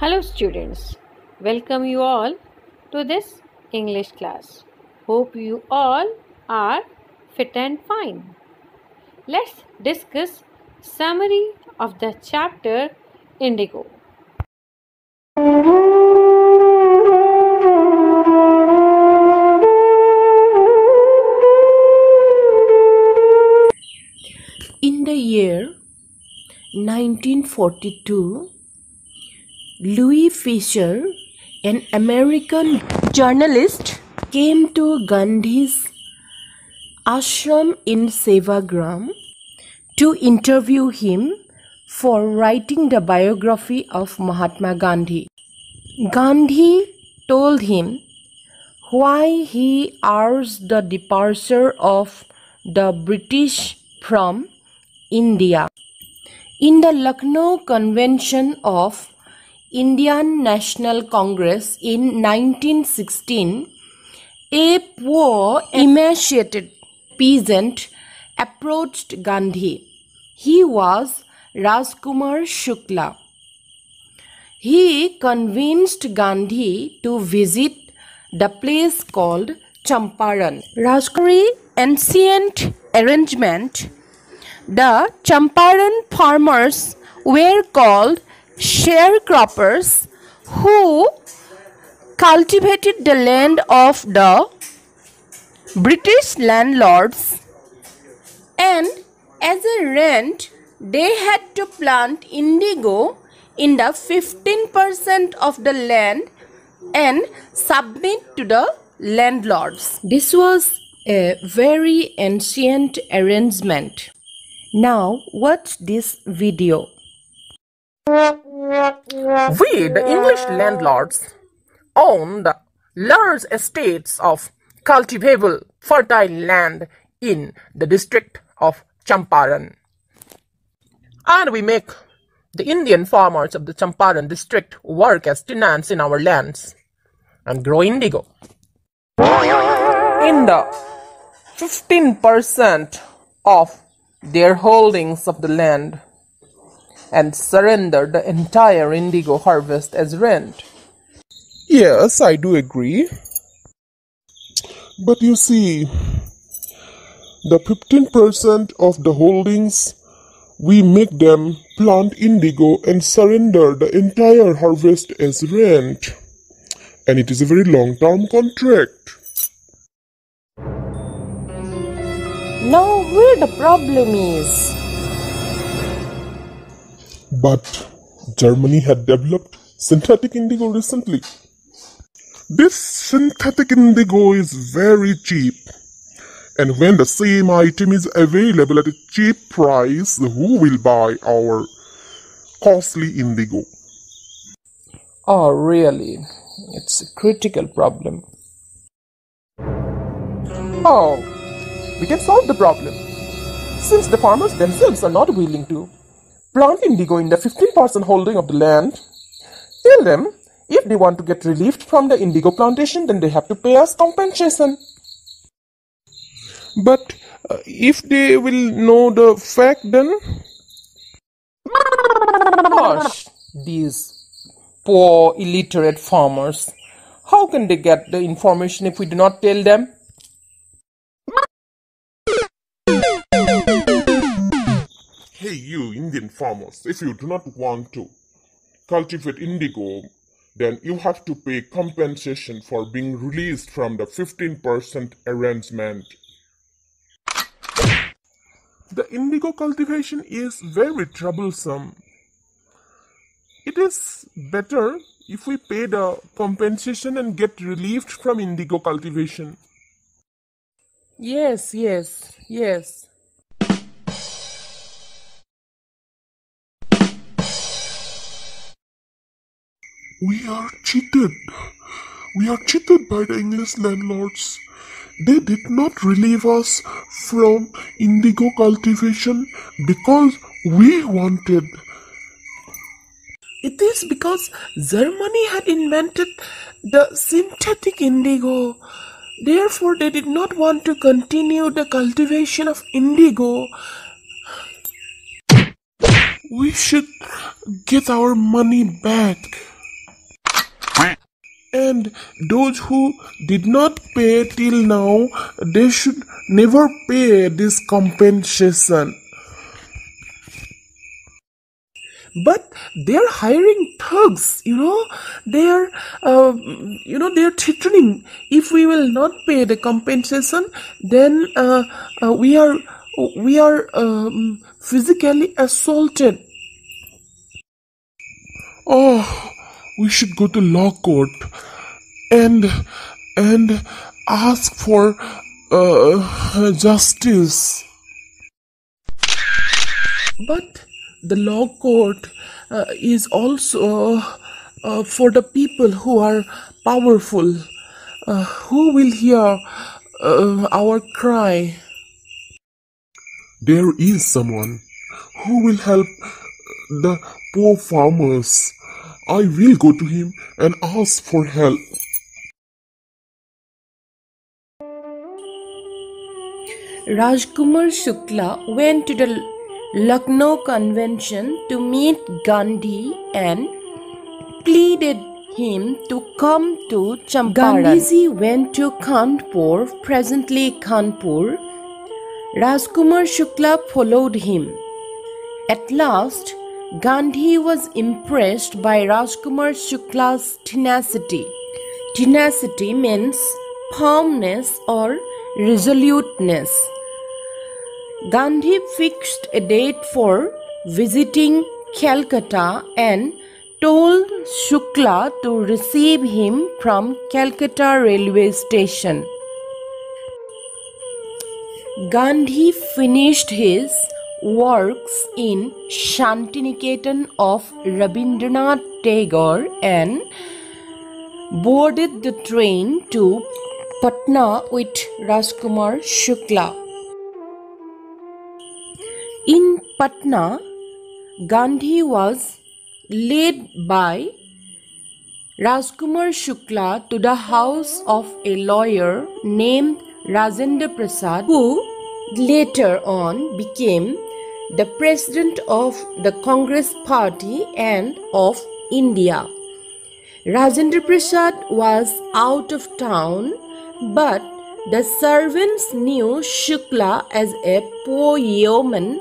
Hello students, welcome you all to this English class. Hope you all are fit and fine. Let's discuss summary of the chapter Indigo. In the year 1942, Louis Fisher, an American journalist, came to Gandhi's ashram in Sevagram to interview him for writing the biography of Mahatma Gandhi. Gandhi told him why he urged the departure of the British from India. In the Lucknow Convention of Indian National Congress in 1916, a poor, emaciated peasant approached Gandhi. He was Rajkumar Shukla. He convinced Gandhi to visit the place called Champaran. Rajkumari ancient arrangement. The Champaran farmers were called sharecroppers who cultivated the land of the British landlords, and as a rent they had to plant indigo in the 15% of the land and submit to the landlords. This was a very ancient arrangement. Now watch this video. We, the English landlords, own the large estates of cultivable, fertile land in the district of Champaran. And we make the Indian farmers of the Champaran district work as tenants in our lands and grow indigo. In the 15% of their holdings of the land, and surrender the entire indigo harvest as rent. Yes, I do agree. But you see, the 15% of the holdings, we make them plant indigo and surrender the entire harvest as rent. And it is a very long-term contract. Now where the problem is? But Germany had developed synthetic indigo recently. This synthetic indigo is very cheap. And when the same item is available at a cheap price, who will buy our costly indigo? Oh, really? It's a critical problem. Oh, we can solve the problem. Since the farmers themselves are not willing to plant indigo in the 15% holding of the land, tell them if they want to get relieved from the indigo plantation, then they have to pay us compensation. But if they will know the fact, then? Gosh, these poor illiterate farmers. How can they get the information if we do not tell them? Hey you Indian farmers, if you do not want to cultivate indigo, then you have to pay compensation for being released from the 15% arrangement. The indigo cultivation is very troublesome. It is better if we pay the compensation and get relieved from indigo cultivation. Yes. We are cheated. We are cheated by the English landlords. They did not relieve us from indigo cultivation because we wanted. It is because Germany had invented the synthetic indigo. Therefore, they did not want to continue the cultivation of indigo. We should get our money back. And those who did not pay till now, they should never pay this compensation. But they're hiring thugs, they're threatening. If we will not pay the compensation, then we are physically assaulted. Oh, we should go to law court and ask for justice. But the law court is also for the people who are powerful, who will hear our cry. There is someone who will help the poor farmers. I will go to him and ask for help. Rajkumar Shukla went to the Lucknow convention to meet Gandhi and pleaded him to come to Champaran. Gandhiji went to Kanpur, presently Kanpur. Rajkumar Shukla followed him. At last, Gandhi was impressed by Rajkumar Shukla's tenacity. Tenacity means firmness or resoluteness. Gandhi fixed a date for visiting Calcutta and told Shukla to receive him from Calcutta railway station. Gandhi finished his works in Shantiniketan of Rabindranath Tagore and boarded the train to Patna with Rajkumar Shukla. In Patna, Gandhi was led by Rajkumar Shukla to the house of a lawyer named Rajendra Prasad, who later on became the president of the Congress Party and of India. Rajendra Prasad was out of town, but the servants knew Shukla as a poor yeoman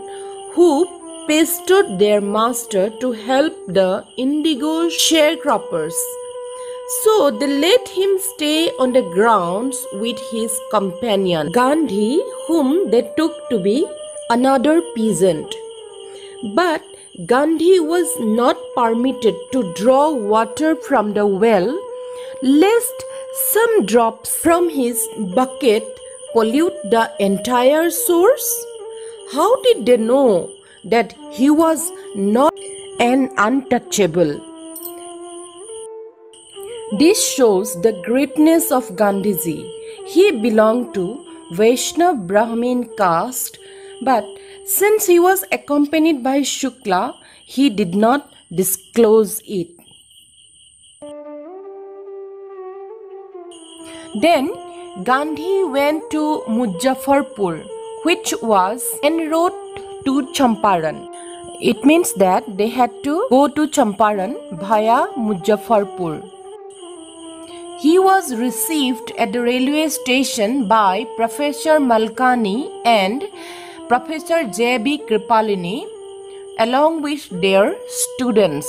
who pestered their master to help the Indigo sharecroppers. So they let him stay on the grounds with his companion Gandhi, whom they took to be another peasant. But Gandhi was not permitted to draw water from the well, lest some drops from his bucket pollute the entire source. How did they know that he was not an untouchable? This shows the greatness of Gandhiji. He belonged to Vaishnav Brahmin caste, but since he was accompanied by Shukla, he did not disclose it. Then Gandhi went to Muzaffarpur, which was en route to Champaran. It means that they had to go to Champaran via Muzaffarpur. He was received at the railway station by Professor Malkani and Professor J.B. Kripalini, along with their students.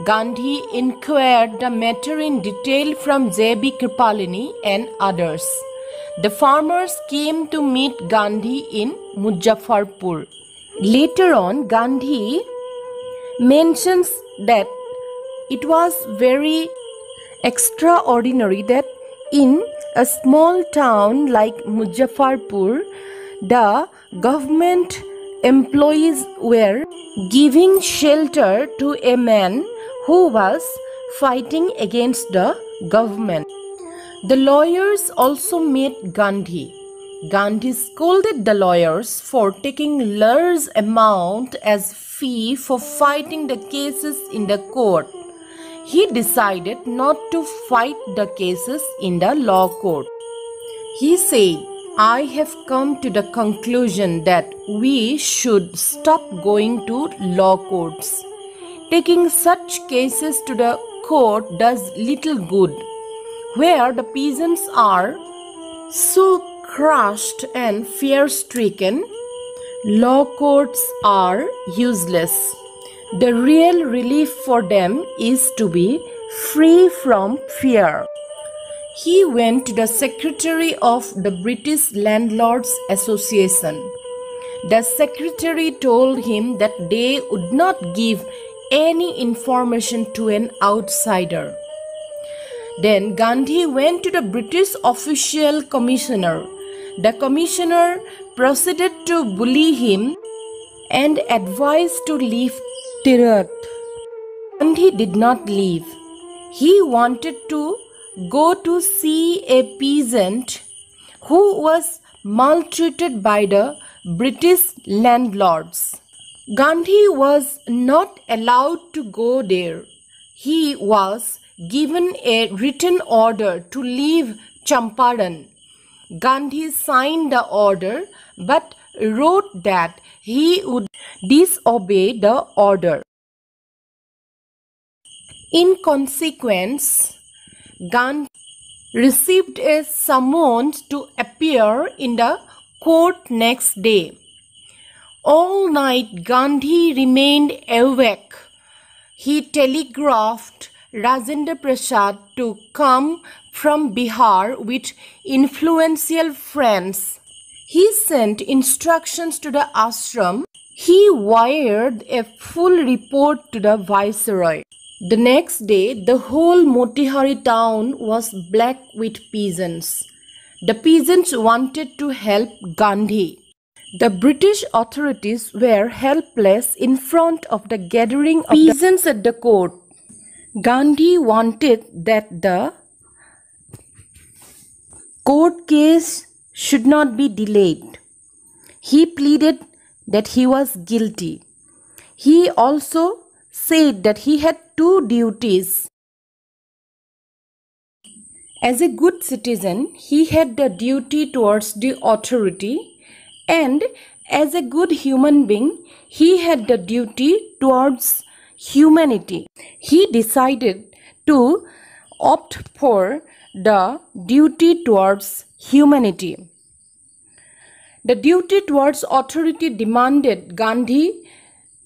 Gandhi inquired the matter in detail from J.B. Kripalini and others. The farmers came to meet Gandhi in Muzaffarpur. Later on, Gandhi mentions that it was very extraordinary that in a small town like Muzaffarpur, the government employees were giving shelter to a man who was fighting against the government. The lawyers also met Gandhi. Gandhi scolded the lawyers for taking large amount as fee for fighting the cases in the court. He decided not to fight the cases in the law court. He said, "I have come to the conclusion that we should stop going to law courts. Taking such cases to the court does little good. Where the peasants are so crushed and fear-stricken, law courts are useless. The real relief for them is to be free from fear. He went to the secretary of the British Landlords Association. The secretary told him that they would not give any information to an outsider. Then Gandhi went to the British official commissioner. The commissioner proceeded to bully him and advised to leave Tirath. Gandhi did not leave. He wanted to go to see a peasant who was maltreated by the British landlords. Gandhi was not allowed to go there. He was given a written order to leave Champaran. Gandhi signed the order but wrote that he would disobey the order. In consequence, Gandhi received a summons to appear in the court next day. All night Gandhi remained awake. He telegraphed Rajendra Prasad to come from Bihar with influential friends. He sent instructions to the ashram. He wired a full report to the viceroy. The next day, the whole Motihari town was black with peasants. The peasants wanted to help Gandhi. The British authorities were helpless in front of the gathering of peasants at the court. Gandhi wanted that the court case should not be delayed. He pleaded that he was guilty. He also said that he had two duties. As a good citizen, he had the duty towards the authority, and as a good human being, he had the duty towards humanity. He decided to opt for the duty towards humanity. The duty towards authority demanded Gandhi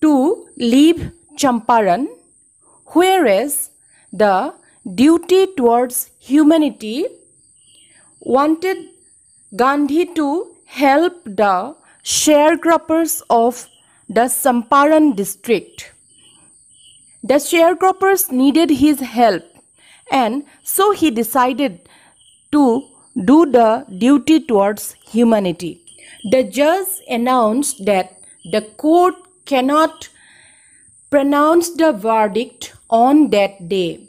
to leave Champaran, whereas the duty towards humanity wanted Gandhi to help the sharecroppers of the Champaran district. The sharecroppers needed his help, and so he decided to do the duty towards humanity. The judge announced that the court cannot pronounce the verdict on that day.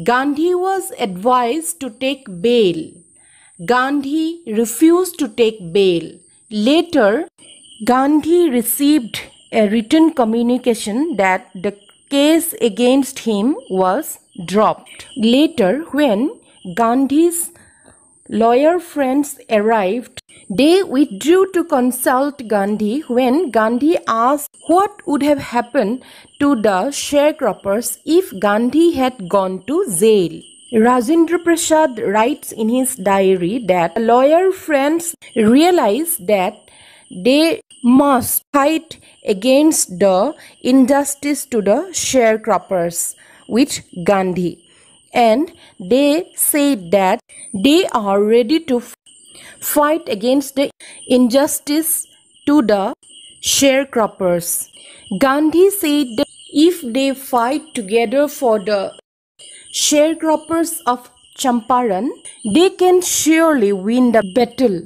Gandhi was advised to take bail. Gandhi refused to take bail. Later, Gandhi received a written communication that the case against him was dropped. Later, when Gandhi's lawyer friends arrived, they withdrew to consult Gandhi when Gandhi asked what would have happened to the sharecroppers if Gandhi had gone to jail. Rajendra Prasad writes in his diary that lawyer friends realized that they must fight against the injustice to the sharecroppers with Gandhi, and they said that they are ready to fight against the injustice to the sharecroppers. Gandhi said that if they fight together for the sharecroppers of Champaran, they can surely win the battle.